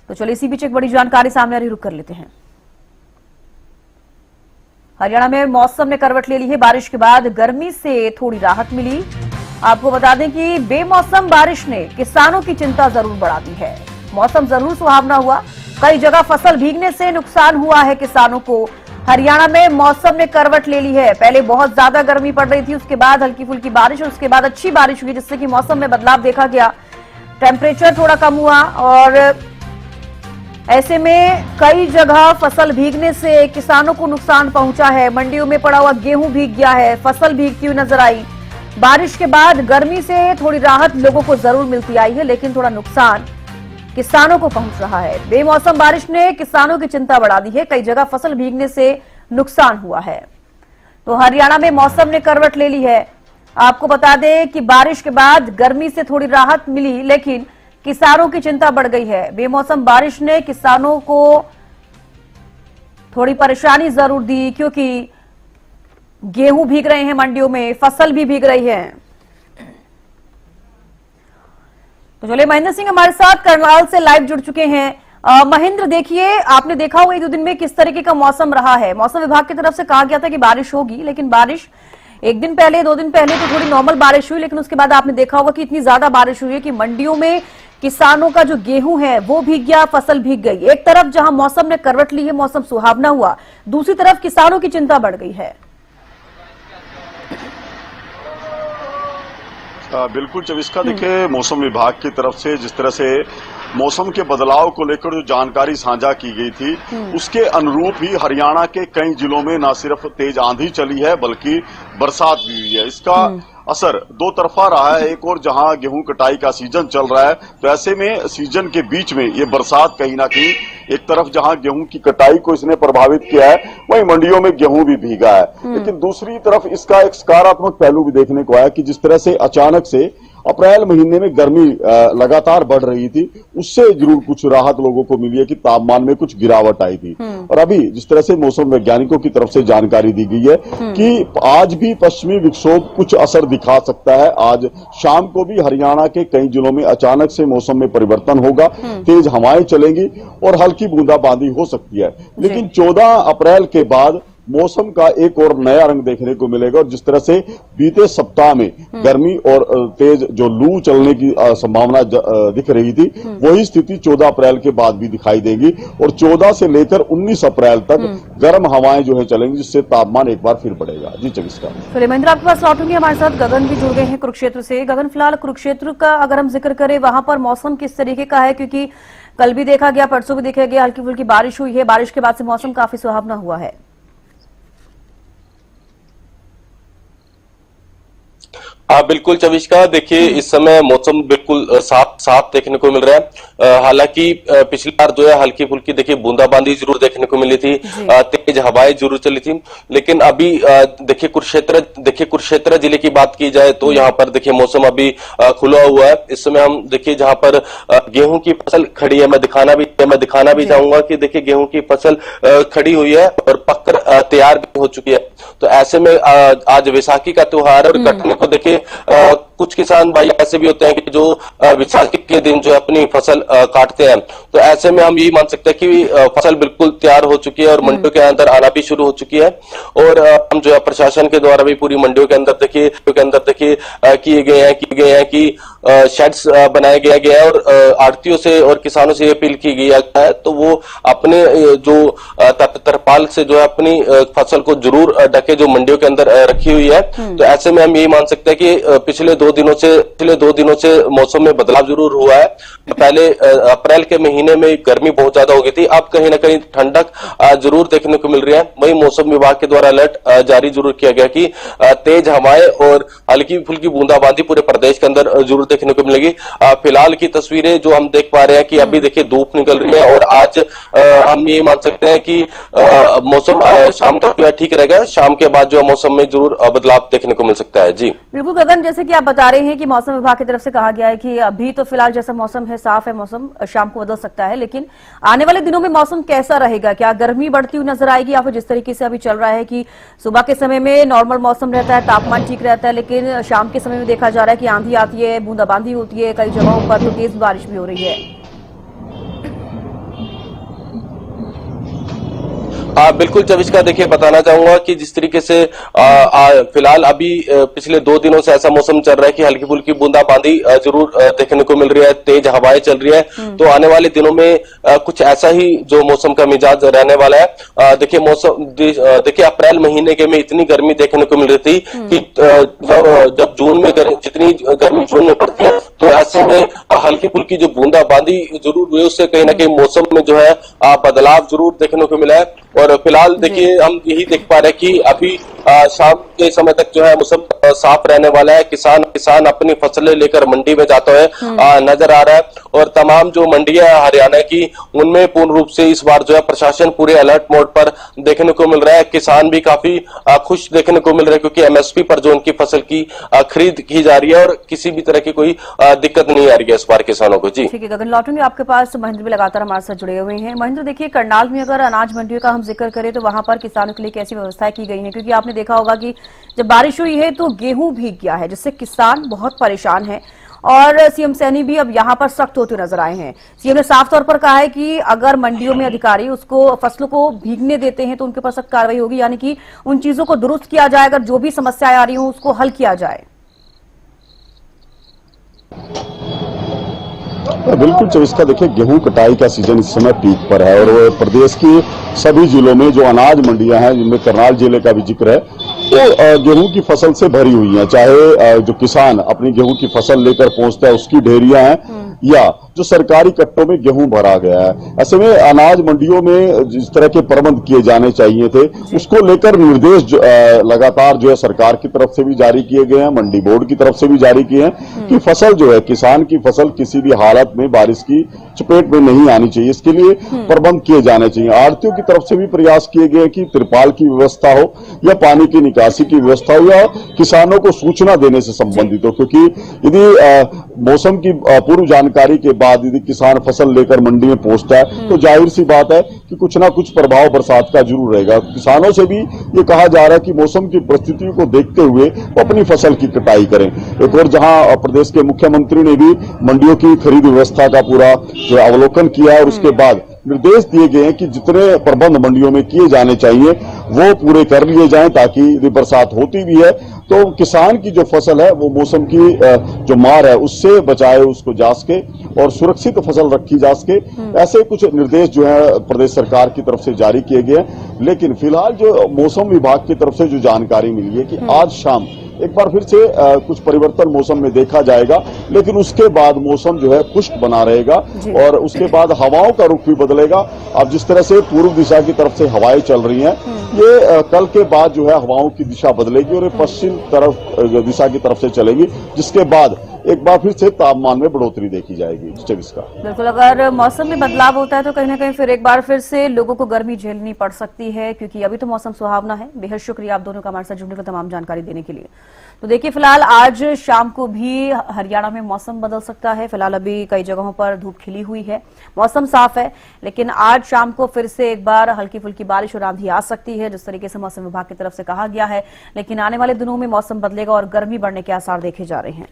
तो चलिए इसी बीच एक बड़ी जानकारी सामने आ रही, रुक कर लेते हैं। हरियाणा में मौसम ने करवट ले ली है। बारिश के बाद गर्मी से थोड़ी राहत मिली। आपको बता दें कि बेमौसम बारिश ने किसानों की चिंता जरूर बढ़ा दी है। मौसम जरूर सुहावना हुआ, कई जगह फसल भीगने से नुकसान हुआ है किसानों को। हरियाणा में मौसम ने करवट ले ली है। पहले बहुत ज्यादा गर्मी पड़ रही थी, उसके बाद हल्की फुल्की बारिश और उसके बाद अच्छी बारिश हुई, जिससे कि मौसम में बदलाव देखा गया। टेम्परेचर थोड़ा कम हुआ और ऐसे में कई जगह फसल भीगने से किसानों को नुकसान पहुंचा है। मंडियों में पड़ा हुआ गेहूं भीग गया है, फसल भीगती हुई नजर आई। बारिश के बाद गर्मी से थोड़ी राहत लोगों को जरूर मिलती आई है, लेकिन थोड़ा नुकसान किसानों को पहुंच रहा है। बेमौसम बारिश ने किसानों की चिंता बढ़ा दी है। कई जगह फसल भीगने से नुकसान हुआ है। तो हरियाणा में मौसम ने करवट ले ली है। आपको बता दें कि बारिश के बाद गर्मी से थोड़ी राहत मिली, लेकिन किसानों की चिंता बढ़ गई है। बेमौसम बारिश ने किसानों को थोड़ी परेशानी जरूर दी, क्योंकि गेहूं भीग रहे हैं मंडियों में, फसल भी भीग रही है। तो चलिए महेंद्र सिंह हमारे साथ करनाल से लाइव जुड़ चुके हैं। महेंद्र, देखिए आपने देखा होगा 1-2 दिन में किस तरीके का मौसम रहा है। मौसम विभाग की तरफ से कहा गया था कि बारिश होगी, लेकिन बारिश 1 दिन पहले 2 दिन पहले तो थोड़ी नॉर्मल बारिश हुई, लेकिन उसके बाद आपने देखा होगा कि इतनी ज्यादा बारिश हुई है कि मंडियों में किसानों का जो गेहूं है वो भीग गया, फसल भीग गई। एक तरफ जहां मौसम ने करवट ली है, मौसम सुहावना हुआ, दूसरी तरफ किसानों की चिंता बढ़ गई है। बिल्कुल चविष्का, देखिए मौसम विभाग की तरफ से जिस तरह से मौसम के बदलाव को लेकर जो जानकारी साझा की गई थी, उसके अनुरूप ही हरियाणा के कई जिलों में न सिर्फ तेज आंधी चली है बल्कि बरसात भी हुई है। इसका असर दो तरफा रहा है। एक और जहां गेहूं कटाई का सीजन चल रहा है, तो ऐसे में सीजन के बीच में ये बरसात कहीं ना कहीं एक तरफ जहां गेहूं की कटाई को इसने प्रभावित किया है, वहीं मंडियों में गेहूं भी भीगा है। लेकिन दूसरी तरफ इसका एक सकारात्मक पहलू भी देखने को आया कि जिस तरह से अचानक से अप्रैल महीने में गर्मी लगातार बढ़ रही थी, उससे जरूर कुछ राहत लोगों को मिली है कि तापमान में कुछ गिरावट आई थी। और अभी जिस तरह से मौसम वैज्ञानिकों की तरफ से जानकारी दी गई है कि आज भी पश्चिमी विक्षोभ कुछ असर दिखा सकता है। आज शाम को भी हरियाणा के कई जिलों में अचानक से मौसम में परिवर्तन होगा, तेज हवाएं चलेंगी और हल्की बूंदाबांदी हो सकती है। लेकिन 14 अप्रैल के बाद मौसम का एक और नया रंग देखने को मिलेगा। और जिस तरह से बीते सप्ताह में गर्मी और तेज जो लू चलने की संभावना दिख रही थी, वही स्थिति 14 अप्रैल के बाद भी दिखाई देगी। और 14 से लेकर 19 अप्रैल तक गर्म हवाएं जो है चलेंगी, जिससे तापमान एक बार फिर बढ़ेगा। जी चविष्का। चलिए महेंद्र, आपके पास लौटूंगी। हमारे साथ गगन भी जुड़ गए हैं कुरुक्षेत्र से। गगन, फिलहाल कुरुक्षेत्र का अगर हम जिक्र करें, वहां पर मौसम किस तरीके का है? क्योंकि कल भी देखा गया, परसों भी देखा गया, हल्की फुल्की बारिश हुई है। बारिश के बाद से मौसम काफी सुहावना हुआ है। हाँ बिल्कुल चविष्का, देखिए इस समय मौसम बिल्कुल साफ साफ देखने को मिल रहा है। हालांकि पिछली बार जो है हल्की फुल्की देखिए बूंदाबांदी जरूर देखने को मिली थी, तेज हवाएं जरूर चली थी। लेकिन अभी देखिए कुरुक्षेत्र जिले की बात की जाए तो यहाँ पर देखिए मौसम अभी खुला हुआ है। इस समय हम देखिए जहाँ पर गेहूं की फसल खड़ी है, मैं दिखाना भी चाहूंगा कि देखिए गेहूं की फसल खड़ी हुई है और पककर तैयार भी हो चुकी है। तो ऐसे में आज वैसाखी का त्योहार है और कटने को देखिए कुछ किसान भाई ऐसे भी होते हैं कि जो वैसाखी के दिन जो अपनी फसल काटते हैं। तो ऐसे में हम यही मान सकते हैं कि फसल बिल्कुल तैयार हो चुकी है और मंडियों के अंदर आना भी शुरू हो चुकी है। और हम जो है प्रशासन के द्वारा भी पूरी मंडियों के अंदर देखिए किए गए हैं कि शेड्स बनाया गया है और आड़तियों से और किसानों से अपील की गई है तो वो अपने जो तरपाल से जो है अपनी फसल को जरूर ढके जो मंडियों के अंदर रखी हुई है। तो ऐसे में हम यही मान सकते हैं कि पिछले दो दिनों से मौसम में बदलाव जरूर हुआ है। पहले अप्रैल के महीने में गर्मी बहुत ज्यादा हो गई थी, अब कहीं ना कहीं ठंडक जरूर देखने को मिल रही है। वही मौसम विभाग के द्वारा अलर्ट जारी जरूर किया गया कि तेज हवाएं और हल्की फुल्की बूंदाबांदी पूरे प्रदेश के अंदर जरूर देखने को मिलेगी। फिलहाल की तस्वीरें जो हम देख पा रहे हैं कि अभी देखिए धूप निकल रही है और आज हम ये मान सकते हैं कि मौसम शाम तक जो है ठीक रहेगा। शाम के बाद जो मौसम में जरूर बदलाव देखने को मिल सकता है। जी बिल्कुल गगन, जैसे कि आप बता रहे हैं कि मौसम विभाग की तरफ से कहा गया है कि अभी तो फिलहाल जैसा मौसम है, साफ है मौसम, शाम को बदल सकता है, लेकिन आने वाले दिनों में मौसम कैसा रहेगा? क्या गर्मी बढ़ती हुई नजर आएगी या फिर जिस तरीके से अभी चल रहा है कि सुबह के समय में नॉर्मल मौसम रहता है, तापमान ठीक रहता है, लेकिन शाम के समय में देखा जा रहा है कि आंधी आती है, बूंदाबांदी होती है, कई जगहों पर तो तेज बारिश भी हो रही है? बिल्कुल चविष्का, देखिए बताना चाहूंगा कि जिस तरीके से फिलहाल अभी पिछले 2 दिनों से ऐसा मौसम चल रहा है कि हल्की फुल्की बूंदाबांदी जरूर देखने को मिल रही है, तेज हवाएं चल रही है। तो आने वाले दिनों में कुछ ऐसा ही जो मौसम का मिजाज रहने वाला है। देखिए देखिए अप्रैल महीने के में इतनी गर्मी देखने को मिल रही थी कि जब जून में जितनी गर्मी जून में पड़ती है, तो ऐसे में हल्की फुल्की जो बूंदाबांदी जरूर हुई, उससे कहीं ना कहीं मौसम में जो है बदलाव जरूर देखने को मिला है। और फिलहाल देखिए हम यही देख पा रहे हैं कि अभी शाम के समय तक जो है मौसम साफ रहने वाला है। किसान अपनी फसलें लेकर मंडी में जाते हुए नजर आ रहा है। और तमाम जो मंडियां हरियाणा की, उनमें पूर्ण रूप से इस बार जो है प्रशासन पूरे अलर्ट मोड पर देखने को मिल रहा है। किसान भी काफी खुश देखने को मिल रहे हैं, क्योंकि एमएसपी पर जो उनकी फसल की खरीद की जा रही है और किसी भी तरह की कोई दिक्कत नहीं आ रही है इस बार किसानों को। जी ठीक है गगन, लौटूंगे आपके पास। महेंद्र भी लगातार हमारे साथ जुड़े हुए हैं। महेंद्र, देखिए करनाल में अगर अनाज मंडियों का हम जिक्र करें तो वहां पर किसानों के लिए कैसी व्यवस्थाएं की गई है? क्योंकि आपने देखा होगा कि जब बारिश हुई है तो गेहूं भीग गया है, जिससे किसान बहुत परेशान है। और सीएम सैनी भी अब यहां पर सख्त होते नजर आए हैं। सीएम ने साफ तौर पर कहा है कि अगर मंडियों में अधिकारी उसको फसलों को भीगने देते हैं तो उनके ऊपर सख्त कार्रवाई होगी, यानी कि उन चीजों को दुरुस्त किया जाए, अगर जो भी समस्याएं आ रही हो उसको हल किया जाए। बिल्कुल चविष्का, देखिए गेहूं कटाई का सीजन इस समय पीक पर है और प्रदेश की सभी जिलों में जो अनाज मंडियां हैं, जिनमें करनाल जिले का भी जिक्र है, वो गेहूं की फसल से भरी हुई हैं। चाहे जो किसान अपनी गेहूं की फसल लेकर पहुंचता है उसकी ढेरियां हैं, या जो सरकारी कट्टों में गेहूं भरा गया है। ऐसे में अनाज मंडियों में जिस तरह के प्रबंध किए जाने चाहिए थे, उसको लेकर निर्देश लगातार जो है सरकार की तरफ से भी जारी किए गए हैं, मंडी बोर्ड की तरफ से भी जारी किए हैं कि फसल जो है, किसान की फसल किसी भी हालत में बारिश की चपेट में नहीं आनी चाहिए। इसके लिए प्रबंध किए जाने चाहिए। आढ़तियों की तरफ से भी प्रयास किए गए कि तिरपाल की व्यवस्था हो या पानी की निकासी की व्यवस्था हो या किसानों को सूचना देने से संबंधित हो, क्योंकि यदि मौसम की पूर्व जानकारी के बाद यदि किसान फसल लेकर मंडी में पहुंचता है तो जाहिर सी बात है कि कुछ ना कुछ प्रभाव बरसात का जरूर रहेगा। किसानों से भी ये कहा जा रहा है कि मौसम की परिस्थितियों को देखते हुए वो अपनी फसल की कटाई करें। एक और जहां प्रदेश के मुख्यमंत्री ने भी मंडियों की खरीद व्यवस्था का पूरा जो अवलोकन किया और उसके बाद निर्देश दिए गए हैं कि जितने प्रबंध मंडियों में किए जाने चाहिए वो पूरे कर लिए जाएं, ताकि यदि बरसात होती भी है तो किसान की जो फसल है वो मौसम की जो मार है उससे बचाए, उसको जा सके और सुरक्षित फसल रखी जा सके। ऐसे कुछ निर्देश जो है प्रदेश सरकार की तरफ से जारी किए गए हैं। लेकिन फिलहाल जो मौसम विभाग की तरफ से जो जानकारी मिली है कि आज शाम एक बार फिर से कुछ परिवर्तन मौसम में देखा जाएगा, लेकिन उसके बाद मौसम जो है खुश्क बना रहेगा और उसके बाद हवाओं का रुख भी बदलेगा। अब जिस तरह से पूर्व दिशा की तरफ से हवाएं चल रही हैं, ये कल के बाद जो है हवाओं की दिशा बदलेगी और ये पश्चिम तरफ दिशा की तरफ से चलेगी, जिसके बाद एक बार फिर से तापमान में बढ़ोतरी देखी जाएगी। बिल्कुल, अगर मौसम में बदलाव होता है तो कहीं ना कहीं फिर एक बार फिर से लोगों को गर्मी झेलनी पड़ सकती है, क्योंकि अभी तो मौसम सुहावना है। बेहद शुक्रिया आप दोनों का हमारे साथ जुड़ने का, तमाम जानकारी देने के लिए। तो देखिए फिलहाल आज शाम को भी हरियाणा में मौसम बदल सकता है। फिलहाल अभी कई जगहों पर धूप खिली हुई है, मौसम साफ है, लेकिन आज शाम को फिर से एक बार हल्की फुल्की बारिश और आंधी आ सकती है, जिस तरीके से मौसम विभाग की तरफ से कहा गया है। लेकिन आने वाले दिनों में मौसम बदलेगा और गर्मी बढ़ने के आसार देखे जा रहे हैं।